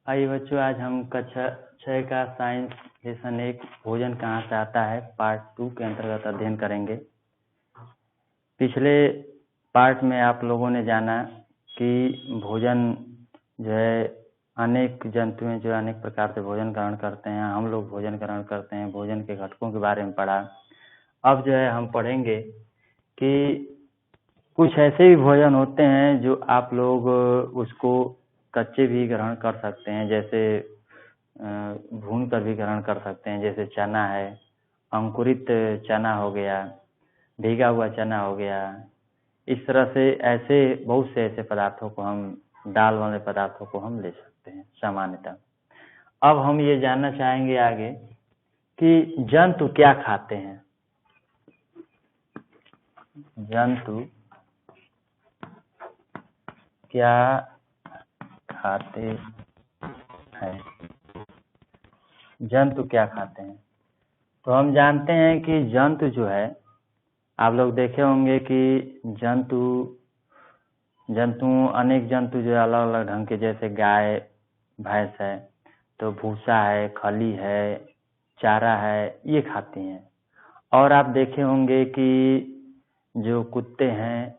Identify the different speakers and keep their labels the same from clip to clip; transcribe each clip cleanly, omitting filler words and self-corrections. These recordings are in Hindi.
Speaker 1: आइए बच्चों, आज हम कक्षा 6 का साइंस लेसन 1 भोजन कहाँ से आता है पार्ट 2 के अंतर्गत अध्ययन करेंगे। पिछले पार्ट में आप लोगों ने जाना कि भोजन जो है अनेक जंतु हैं जो अनेक प्रकार से भोजन ग्रहण करते हैं, हम लोग भोजन ग्रहण करते हैं, भोजन के घटकों के बारे में पढ़ा। अब जो है हम पढ़ेंगे कि कुछ ऐसे भी भोजन होते हैं जो आप लोग उसको कच्चे भी ग्रहण कर सकते हैं, जैसे भून कर भी ग्रहण कर सकते हैं, जैसे चना है, अंकुरित चना हो गया, भीगा हुआ चना हो गया। इस तरह से ऐसे बहुत से ऐसे पदार्थों को हम दाल वाले पदार्थों को हम ले सकते हैं सामान्यतः। अब हम ये जानना चाहेंगे आगे कि जंतु क्या खाते हैं। जंतु क्या खाते हैं? जंतु क्या खाते हैं? तो हम जानते हैं कि जंतु जो है, आप लोग देखे होंगे कि अनेक जंतु जो अलग अलग ढंग के, जैसे गाय भैंस है तो भूसा है, खली है, चारा है, ये खाती हैं। और आप देखे होंगे कि जो कुत्ते हैं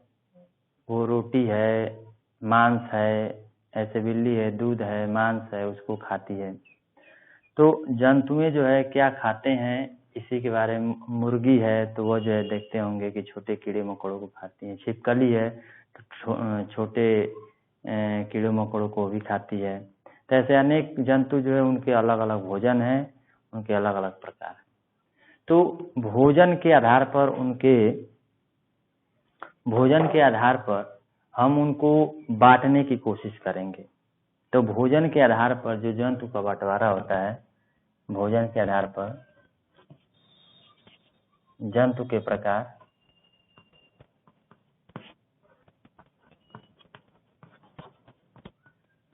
Speaker 1: वो रोटी है, मांस है, ऐसे बिल्ली है, दूध है, मांस है, उसको खाती है। तो जंतुएं जो है क्या खाते हैं, इसी के बारे में। मुर्गी है तो वो जो है देखते होंगे कि छोटे कीड़े मकोड़ों को खाती है। छिपकली है तो छोटे कीड़े मकोड़ों को भी खाती है। तो ऐसे अनेक जंतु जो है उनके अलग अलग भोजन है, उनके अलग अलग प्रकार। तो भोजन के आधार पर हम उनको बांटने की कोशिश करेंगे। तो भोजन के आधार पर जो जंतु का बंटवारा होता है, भोजन के आधार पर जंतु के प्रकार,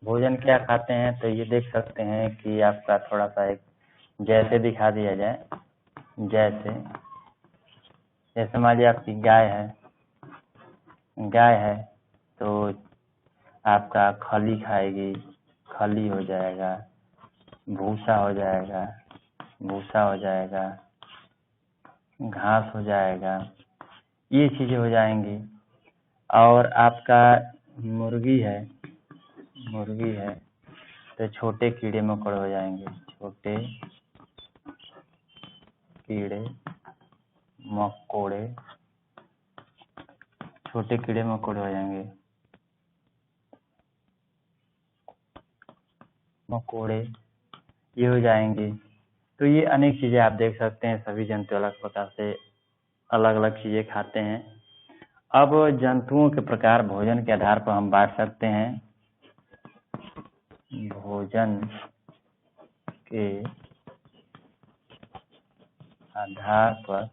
Speaker 1: भोजन क्या खाते हैं, तो ये देख सकते हैं कि आपका थोड़ा सा एक जैसे दिखा दिया जाए। जैसे मान लीजिए आपकी गाय है तो आपका खली खाएगी, खली हो जाएगा, भूसा हो जाएगा, घास हो जाएगा, ये चीजें हो जाएंगी। और आपका मुर्गी है तो छोटे कीड़े मकोड़े हो जाएंगे, छोटे कीड़े मकोड़े हो जाएंगे, ये हो जाएंगे। तो ये अनेक चीजें आप देख सकते हैं, सभी जंतु अलग प्रकार से अलग अलग चीजें खाते हैं। अब जंतुओं के प्रकार भोजन के आधार पर हम बांट सकते हैं। भोजन के आधार पर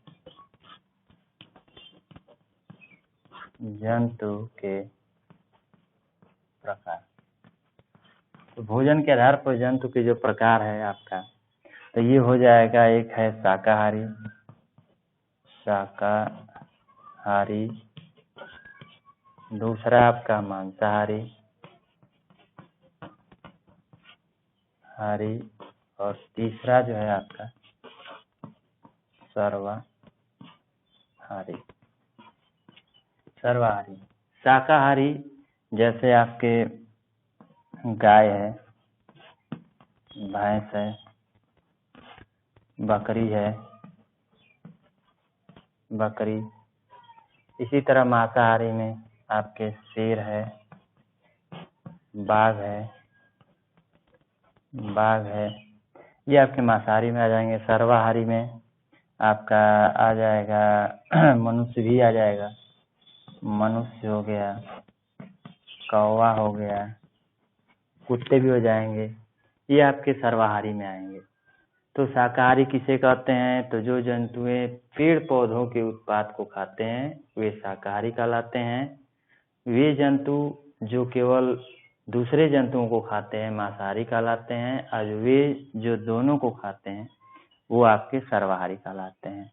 Speaker 1: जंतु के प्रकार। तो भोजन के आधार पर जंतु के जो प्रकार है आपका, तो ये हो जाएगा। एक है शाकाहारी, दूसरा आपका मांसाहारी, और तीसरा जो है आपका सर्वाहारी। शाकाहारी जैसे आपके गाय है, भैंस है, बकरी। इसी तरह मांसाहारी में आपके शेर है, बाघ है, ये आपके मांसाहारी में आ जाएंगे। सर्वाहारी में आपका आ जाएगा मनुष्य भी आ जाएगा, मनुष्य हो गया, कौवा हो गया, कुत्ते भी हो जाएंगे, ये आपके सर्वाहारी में आएंगे। तो शाकाहारी किसे कहते हैं? तो जो जंतुएं पेड़ पौधों के उत्पाद को खाते हैं वे शाकाहारी कहलाते हैं। वे जंतु जो केवल दूसरे जंतुओं को खाते हैं मांसाहारी कहलाते हैं, और वे जो दोनों को खाते हैं वो आपके सर्वाहारी कहलाते हैं।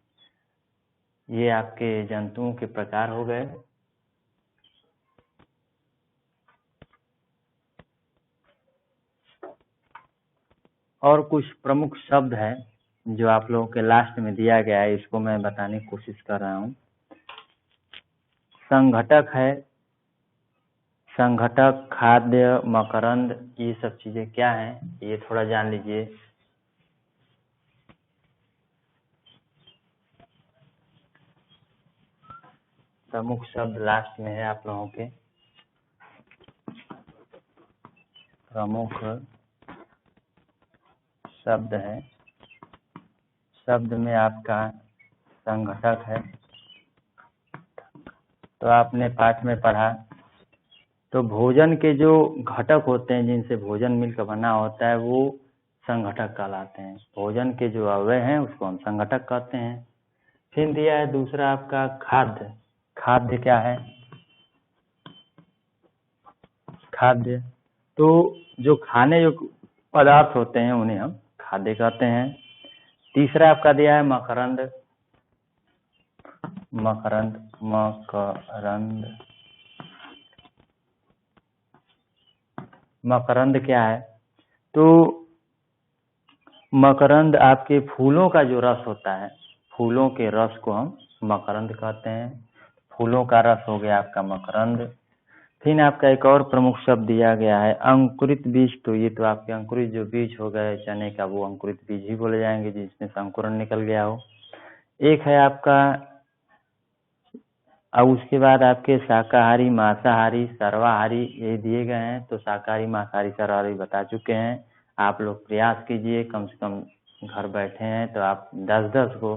Speaker 1: ये आपके जंतुओं के प्रकार हो गए। और कुछ प्रमुख शब्द है जो आप लोगों के लास्ट में दिया गया है, इसको मैं बताने की कोशिश कर रहा हूँ। संघटक है, संघटक, खाद्य, मकरंद, ये सब चीजें क्या हैं ये थोड़ा जान लीजिए। प्रमुख शब्द लास्ट में है आप लोगों के। प्रमुख शब्द है, शब्द में आपका संघटक है। तो आपने पाठ में पढ़ा, तो भोजन के जो घटक होते हैं जिनसे भोजन मिलकर बना होता है वो संघटक कहलाते हैं। भोजन के जो अवयव हैं उसको हम संघटक कहते हैं। फिर दिया है दूसरा आपका खाद्य। खाद्य क्या है? खाद्य तो जो खाने योग्य पदार्थ होते हैं उन्हें हम खाद्य कहते हैं। तीसरा आपका दिया है मकरंद। मकरंद, मकरंद, मकरंद क्या है? तो मकरंद आपके फूलों का जो रस होता है, फूलों के रस को हम मकरंद कहते हैं। फूलों का रस हो गया आपका मकरंद। फिर आपका एक और प्रमुख शब्द दिया गया है अंकुरित बीज। तो ये तो आपके अंकुरित जो बीज हो गए चने का, वो अंकुरित बीज ही बोले जाएंगे जिसमें से अंकुरन निकल गया हो। एक है आपका, अब उसके बाद आपके शाकाहारी, मांसाहारी, सर्वाहारी ये दिए गए हैं। तो शाकाहारी, मांसाहारी, सर्वाहारी बता चुके हैं। आप लोग प्रयास कीजिए, कम से कम घर बैठे हैं तो आप 10-10 को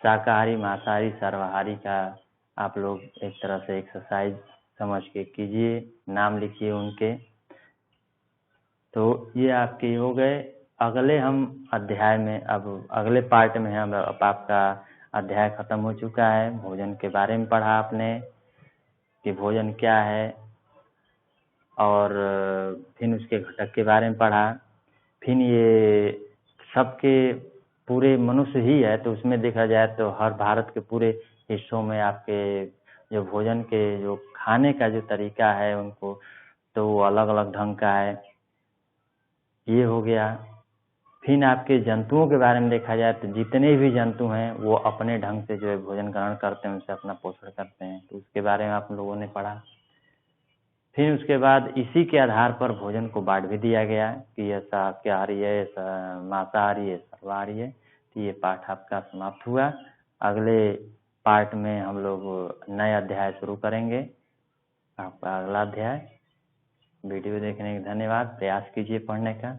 Speaker 1: शाकाहारी, मांसाहारी, सर्वाहारी का आप लोग एक तरह से एक्सरसाइज समझ के कीजिए, नाम लिखिए उनके। तो ये आपके हो गए। अगले हम अध्याय में, अब अगले पार्ट में हम आपका अध्याय खत्म हो चुका है। भोजन के बारे में पढ़ा आपने कि भोजन क्या है, और फिर उसके घटक के बारे में पढ़ा। फिर ये सबके पूरे मनुष्य ही है तो उसमें देखा जाए तो हर भारत के पूरे हिस्सों में आपके जो भोजन के जो खाने का जो तरीका है उनको, तो वो अलग अलग ढंग का है। ये हो गया। फिर आपके जंतुओं के बारे में देखा जाए तो जितने भी जंतु हैं वो अपने ढंग से जो है भोजन ग्रहण करते हैं, उनसे अपना पोषण करते हैं, तो उसके बारे में आप लोगों ने पढ़ा। फिर उसके बाद इसी के आधार पर भोजन को बांट भी दिया गया कि ये शाकाहारी है, ये मांसाहारी है, सर्वाहारी है। तो ये पाठ आपका समाप्त हुआ। अगले पार्ट में हम लोग नए अध्याय शुरू करेंगे। आपका अगला अध्याय। वीडियो देखने के धन्यवाद। प्रयास कीजिए पढ़ने का।